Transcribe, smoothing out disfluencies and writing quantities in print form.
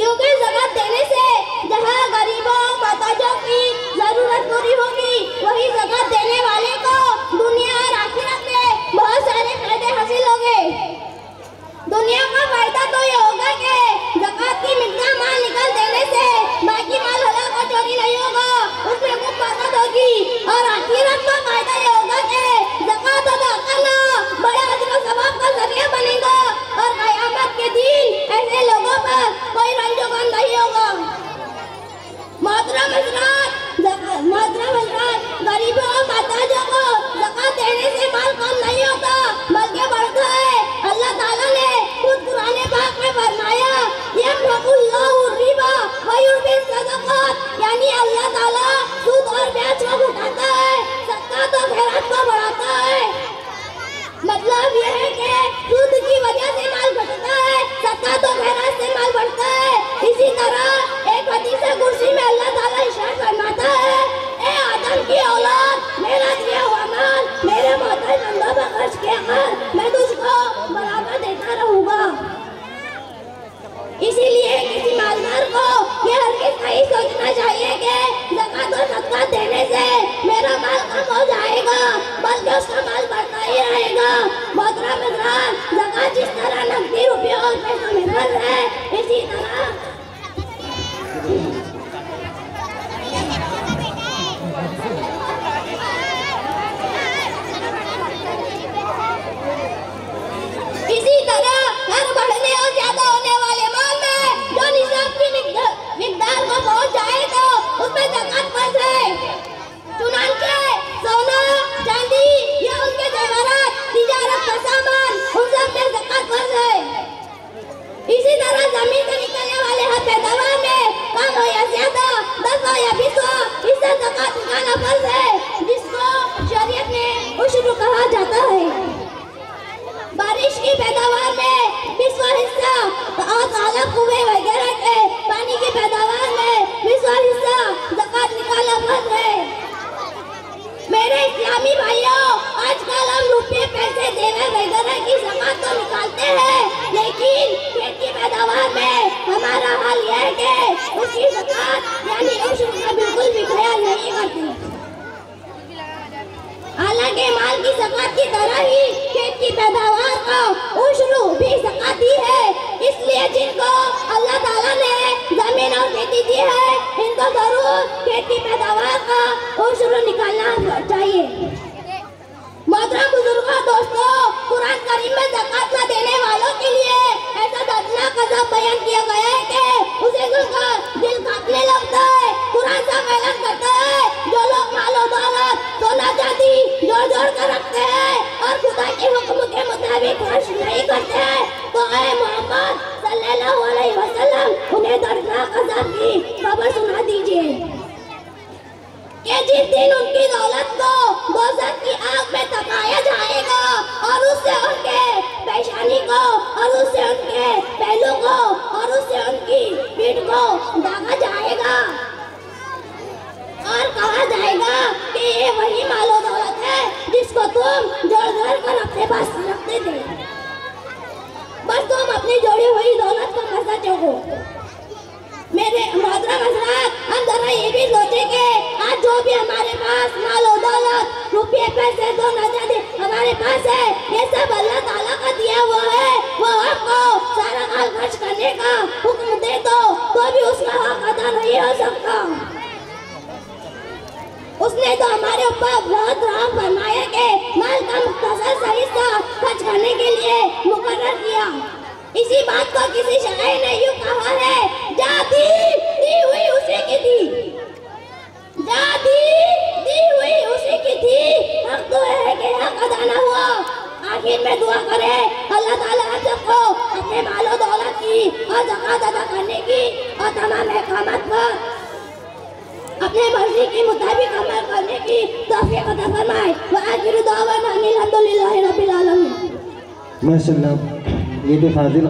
क्योंकि ज़कात देने से जहाँ गरीबों मोहताजों की जरूरत पूरी होगी, वही ज़कात देने वाले को दुनिया और आखिरत में बहुत सारे फायदे हासिल होंगे। दुनिया का फायदा तो ये होगा कि ज़कात की मिकदार माल निकाल देने से बाकी माल हलाल और चोरी नहीं होगा, उसमें खूब बरकत होगी। और आखिरत का फायदा ये होगा कि ज़कात अदा करना बड़े अजर व सवाब का जरिया बनेगा और क़यामत के दिन ऐसे लोगों पर कोई रंजो-गम नहीं होगा। मोहतरम हज़रात, गरीबों और मोहताजों को ज़कात देने से माल कम नहीं होता बल्कि बढ़ता है। अल्लाह ताला ने खुद कुरान पाक में फरमाया, यमहकुल्लाहु रिबा व युर्बि सदक़ात, यानी अल्लाह ताला सूद और ब्याज को घटाता है, ज़कात और खैरात को बढ़ाता है। मतलब यह है कि सूद की वजह से माल घटता है, ज़कात और खैरात से माल बढ़ता है। इसी तरह एक हदीस कुर्सी में अल्लाह ताला इरशाद फरमाता है, ए आदम की औलाद, मेरा दिया हुआ माल मेरे मोहताज बंदों पर खर्च किया कर, मैं तुझको बराबर देता रहूंगा। इसीलिए किसी मालदार को यह हरगिज़ नहीं सोचना चाहिए कि ज़कात और सदक़ात देने से मेरा माल कम हो जाएगा, बल्कि उसका माल बढ़ता ही रहेगा। मोहतरम हज़रात, ज़कात जिस तरह नकदी रुपयों और पैसों में फर्ज है, इसी तरह हर बढ़ने और ज्यादा होने वाले माल में जो निसाब की मिकदार को पहुंच जाए तो उसमें ज़कात फर्ज है। चुनांचे सोना, चांदी या उनके जेवरात, तिजारत का सामान, उन सब में ज़कात फर्ज है। इसी तरह जमीन से निकलने वाले हर पैदावार में कम हो या ज्यादा, 10 हो या 20 हो, इससे ज़कात निकालना फर्ज है, जिसको शरीयत में उश्र कहा जाता है। बारिश की पैदावार में 20वां हिस्सा और तालाब कुएं वगैरह के पानी की पैदावार में 20वां हिस्सा ज़कात निकालना फर्ज है। मेरे इस्लामी भाइयों, आजकल हम रुपये, पैसे, जेवर वगैरह की ज़कात तो निकालते हैं, लेकिन खेत की पैदावार में हमारा हाल यह है कि उसकी ज़कात यानी उश्र का बिल्कुल भी ख्याल नहीं करते। हालांकि माल की ज़कात की तरह ही खेत की पैदावार का उश्र भी ज़काती है। इसलिए जिनको अल्लाह ताला ने जमीन और खेती दी है, इनको जरूर खेत की पैदावार का उश्र निकालना चाहिए। मोहतरम बुजुर्गों, दोस्तों, कुरान करीम में ज़कात न देने वालों के लिए ऐसा दर्दनाक अज़ाब बयान किया गया है कि उसे दिल कांपने लगता है। कुरान साफ ऐलान करता है, जो लोग मालो दौलत, सोना चांदी जोड़ कर रखते हैं और खुदा के हुक्म के मुताबिक खर्च नहीं करते हैं, तो ऐ मोहम्मद सल्लल्लाहु अलैहि वसल्लम उन्हें दर्दनाक अज़ाब की खबर सुना दीजिए कि जिस दिन उनकी दौलत को दोज़ख की आग में तपाया जाएगा और उससे उनके पेशानी को और उससे उनके पहलू को और उससे उनकी पीठ को दागा जाएगा और कहा जाएगा कि ये वही मालो दौलत है जिसको तुम जोड़ कर अपने पास रखते थे, बस तुम अपनी जोड़ी हुई दौलत को मजा चोको। मेरे मोहतरम हज़रात, हम जरा ये भी सोचे कि आज जो भी हमारे पास मालो दौलत, रुपये, पैसे, सोना चांदी हमारे पास है, ये सब अल्लाह ताला का दिया हुआ है। वो आपको सारा माल खर्च करने का हुक्म दे दो तो भी उसका हक अदा नहीं हो सकता। उसने तो हमारे ऊपर बहुत रहम फरमाया कि माल का मुख्तसर सा हिस्सा खर्च करने के लिए मुकर्रर किया। इसी बात को किसी शायर ने यूं कहा है, जाती दी हुई उसी की थी, जाती दी हुई उसी की थी, हक तो है कि हक अदा न हुआ। आखिर में दुआ करें अल्लाह ताला हम सबको अपने मालो दौलत की और ज़कात अदा करने की और तमाम अहकामात पर अपने मर्जी के मुताबिक अमल करने की तौफीक अता फरमाए। व आखिर दावाना अनिल हम्दुलिल्लाहि रब्बिल आलमीन। माशाअल्लाह, ये तो फाजिल